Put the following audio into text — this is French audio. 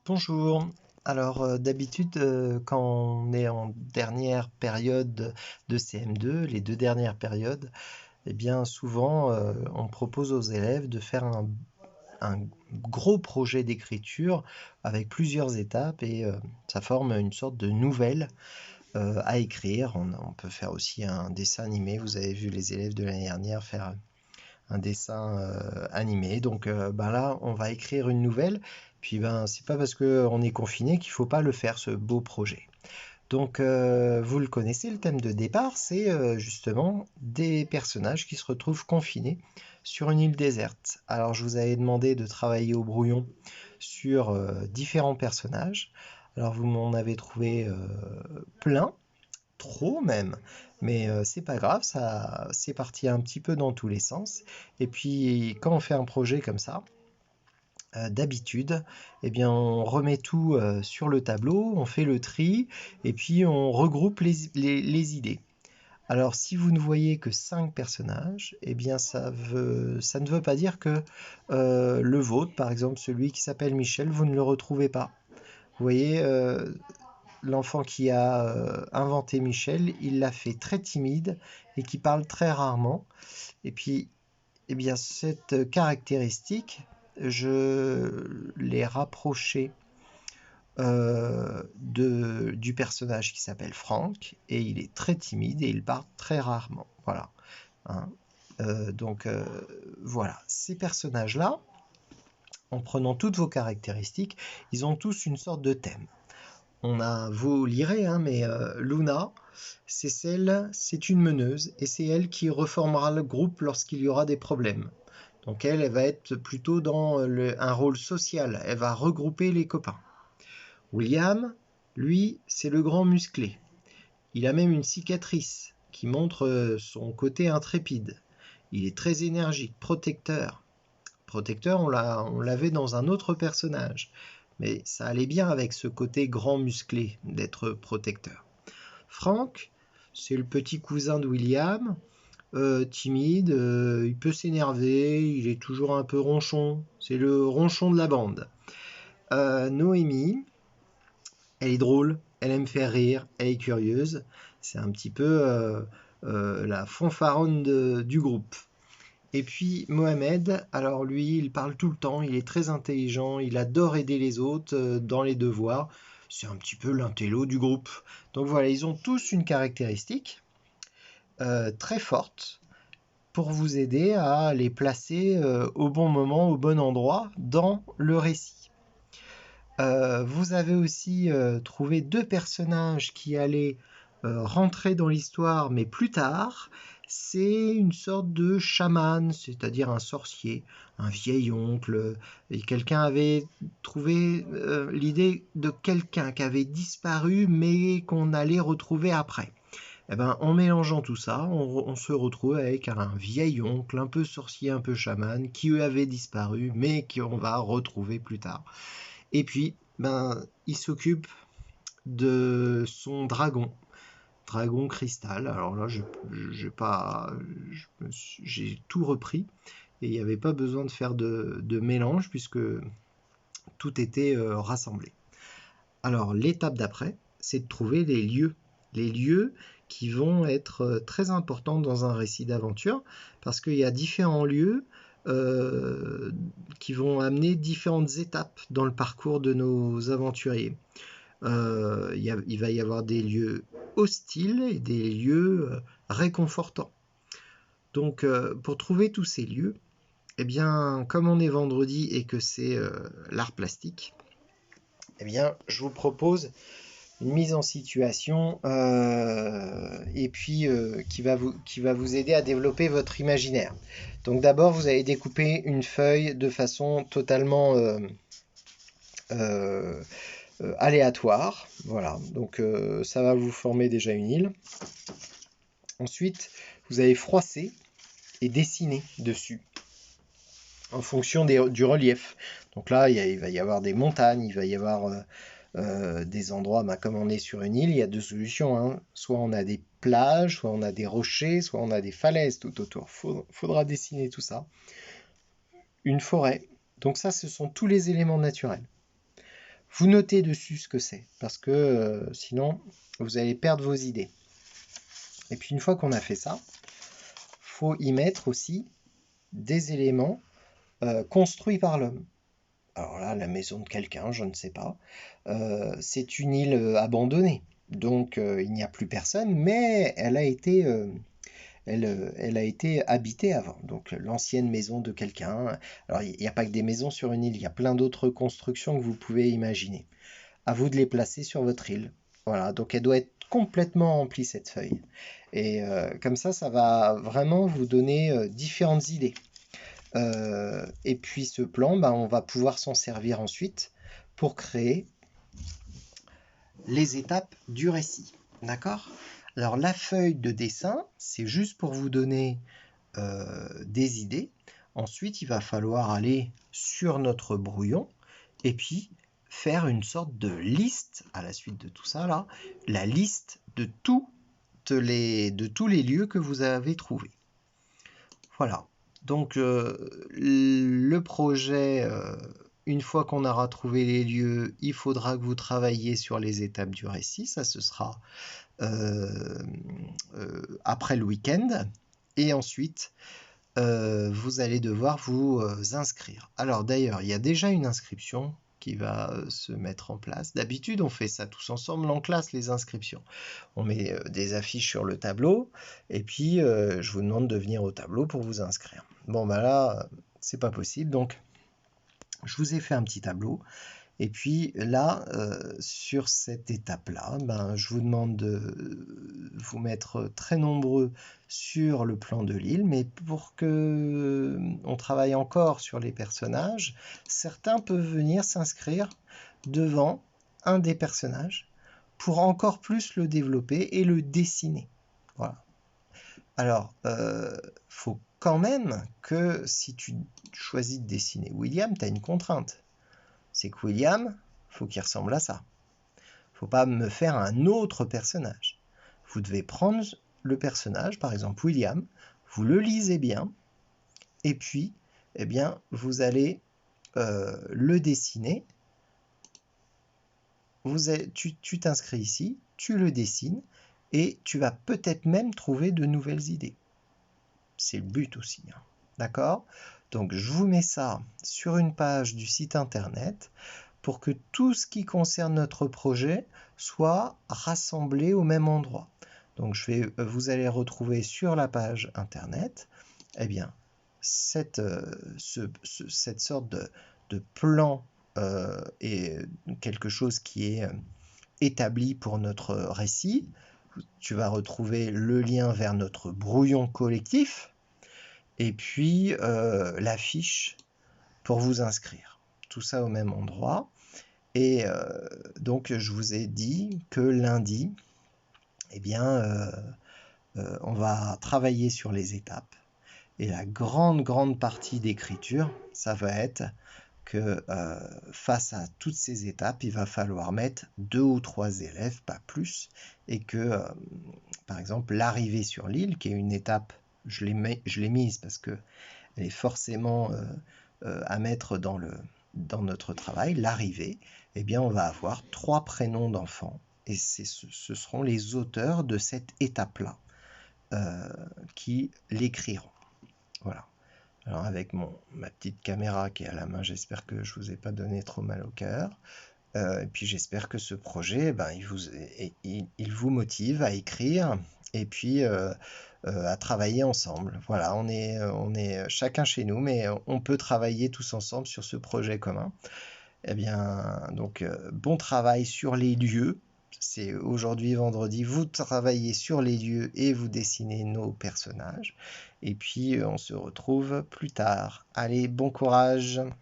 Bonjour. Alors, d'habitude, quand on est en dernière période de CM2, les 2 dernières périodes, eh bien souvent, on propose aux élèves de faire un gros projet d'écriture avec plusieurs étapes et ça forme une sorte de nouvelle, à écrire. On peut faire aussi un dessin animé. Vous avez vu les élèves de l'année dernière faire un dessin animé. Donc là, on va écrire une nouvelle. Puis c'est pas parce qu'on est confiné qu'il faut pas le faire, ce beau projet. Donc vous le connaissez, le thème de départ, c'est justement des personnages qui se retrouvent confinés sur une île déserte. Alors je vous avais demandé de travailler au brouillon sur différents personnages. Alors vous m'en avez trouvé plein, trop même, mais c'est pas grave, ça c'est parti un petit peu dans tous les sens. Et puis quand on fait un projet comme ça, d'habitude, eh bien on remet tout sur le tableau, on fait le tri et puis on regroupe les idées. Alors si vous ne voyez que 5 personnages, eh bien ça ne veut pas dire que le vôtre, par exemple celui qui s'appelle Michel, vous ne le retrouvez pas. Vous voyez, l'enfant qui a inventé Michel, il l'a fait très timide et qui parle très rarement. Et puis, eh bien, cette caractéristique, je l'ai rapprochée du personnage qui s'appelle Franck, et il est très timide et il parle très rarement. Voilà. Hein. Voilà, ces personnages-là, en prenant toutes vos caractéristiques, ils ont tous une sorte de thème. Vous lirez, hein, mais Luna, c'est une meneuse et c'est elle qui reformera le groupe lorsqu'il y aura des problèmes. Donc elle va être plutôt dans un rôle social, elle va regrouper les copains. William, lui, c'est le grand musclé. Il a même une cicatrice qui montre son côté intrépide. Il est très énergique, protecteur. Protecteur, on l'avait dans un autre personnage. Mais ça allait bien avec ce côté grand musclé d'être protecteur. Frank, c'est le petit cousin de William, timide, il peut s'énerver, il est toujours un peu ronchon, c'est le ronchon de la bande. Noémie, elle est drôle, elle aime faire rire, elle est curieuse, c'est un petit peu la fanfaronne du groupe. Et puis Mohamed, alors lui, il parle tout le temps, il est très intelligent, il adore aider les autres dans les devoirs. C'est un petit peu l'intello du groupe. Donc voilà, ils ont tous une caractéristique très forte pour vous aider à les placer au bon moment, au bon endroit dans le récit. Vous avez aussi trouvé 2 personnages qui allaient rentrer dans l'histoire, mais plus tard. C'est une sorte de chaman, c'est-à-dire un sorcier, un vieil oncle. Et quelqu'un avait trouvé l'idée de quelqu'un qui avait disparu, mais qu'on allait retrouver après. Eh ben, en mélangeant tout ça, on se retrouve avec un vieil oncle, un peu sorcier, un peu chaman, qui avait disparu, mais qu'on va retrouver plus tard. Et puis, il s'occupe de son dragon cristal. Alors là, j'ai tout repris et il n'y avait pas besoin de faire de mélange puisque tout était rassemblé. Alors l'étape d'après, c'est de trouver les lieux qui vont être très importants dans un récit d'aventure parce qu'il y a différents lieux qui vont amener différentes étapes dans le parcours de nos aventuriers. Il va y avoir des lieux hostiles et des lieux réconfortants. Donc pour trouver tous ces lieux, eh bien, comme on est vendredi et que c'est l'art plastique, eh bien, je vous propose une mise en situation et puis qui va vous aider à développer votre imaginaire. Donc d'abord, vous allez découper une feuille de façon totalement aléatoire. Voilà, donc ça va vous former déjà une île. Ensuite, vous allez froisser et dessiner dessus en fonction du relief. Donc là, il va y avoir des montagnes, il va y avoir des endroits, comme on est sur une île, il y a 2 solutions. Hein. Soit on a des plages, soit on a des rochers, soit on a des falaises tout autour. Faudra dessiner tout ça. Une forêt. Donc ça, ce sont tous les éléments naturels. Vous notez dessus ce que c'est, parce que sinon, vous allez perdre vos idées. Et puis une fois qu'on a fait ça, faut y mettre aussi des éléments construits par l'homme. Alors là, la maison de quelqu'un, je ne sais pas. C'est une île abandonnée, donc il n'y a plus personne, mais elle a été habitée avant, donc l'ancienne maison de quelqu'un. Alors il n'y a pas que des maisons sur une île, il y a plein d'autres constructions que vous pouvez imaginer. À vous de les placer sur votre île. Voilà, donc elle doit être complètement remplie cette feuille. Et comme ça va vraiment vous donner différentes idées. Et puis ce plan, on va pouvoir s'en servir ensuite pour créer les étapes du récit. D'accord? Alors la feuille de dessin, c'est juste pour vous donner des idées. Ensuite, il va falloir aller sur notre brouillon et puis faire une sorte de liste à la suite de tout ça là, la liste de tous les lieux que vous avez trouvés. Voilà. Donc le projet, une fois qu'on aura trouvé les lieux, il faudra que vous travailliez sur les étapes du récit. Ça, ce sera après le week-end. Et ensuite, vous allez devoir vous inscrire. Alors d'ailleurs, il y a déjà une inscription qui va se mettre en place. D'habitude, on fait ça tous ensemble en classe, les inscriptions. On met des affiches sur le tableau, et puis je vous demande de venir au tableau pour vous inscrire. Bon, là, c'est pas possible, donc je vous ai fait un petit tableau. Et puis là, sur cette étape-là, je vous demande de vous mettre très nombreux sur le plan de l'île, mais pour que on travaille encore sur les personnages, certains peuvent venir s'inscrire devant un des personnages pour encore plus le développer et le dessiner. Voilà. Alors, faut quand même que si tu choisis de dessiner William, tu as une contrainte. C'est que William, faut qu'il ressemble à ça. Faut pas me faire un autre personnage. Vous devez prendre le personnage, par exemple William, vous le lisez bien, et puis, eh bien, vous allez le dessiner. Tu t'inscris ici, tu le dessines, et tu vas peut-être même trouver de nouvelles idées. C'est le but aussi, hein. D'accord? Donc, je vous mets ça sur une page du site internet pour que tout ce qui concerne notre projet soit rassemblé au même endroit. Donc vous allez retrouver sur la page internet cette sorte de plan et quelque chose qui est établi pour notre récit. Tu vas retrouver le lien vers notre brouillon collectif et puis la fiche pour vous inscrire. Tout ça au même endroit. Et donc, je vous ai dit que lundi, on va travailler sur les étapes. Et la grande partie d'écriture, ça va être que face à toutes ces étapes, il va falloir mettre 2 ou 3 élèves, pas plus. Et que, par exemple, l'arrivée sur l'île, qui est une étape, je l'ai mise parce qu'elle est forcément à mettre dans notre travail, l'arrivée, on va avoir 3 prénoms d'enfants et ce seront les auteurs de cette étape-là qui l'écriront. Voilà. Alors avec ma petite caméra qui est à la main, j'espère que je ne vous ai pas donné trop mal au cœur. Et puis j'espère que ce projet, il vous motive à écrire et puis à travailler ensemble. Voilà, on est chacun chez nous, mais on peut travailler tous ensemble sur ce projet commun. Donc bon travail sur les lieux. C'est aujourd'hui vendredi, vous travaillez sur les lieux et vous dessinez nos personnages. Et puis on se retrouve plus tard. Allez, bon courage!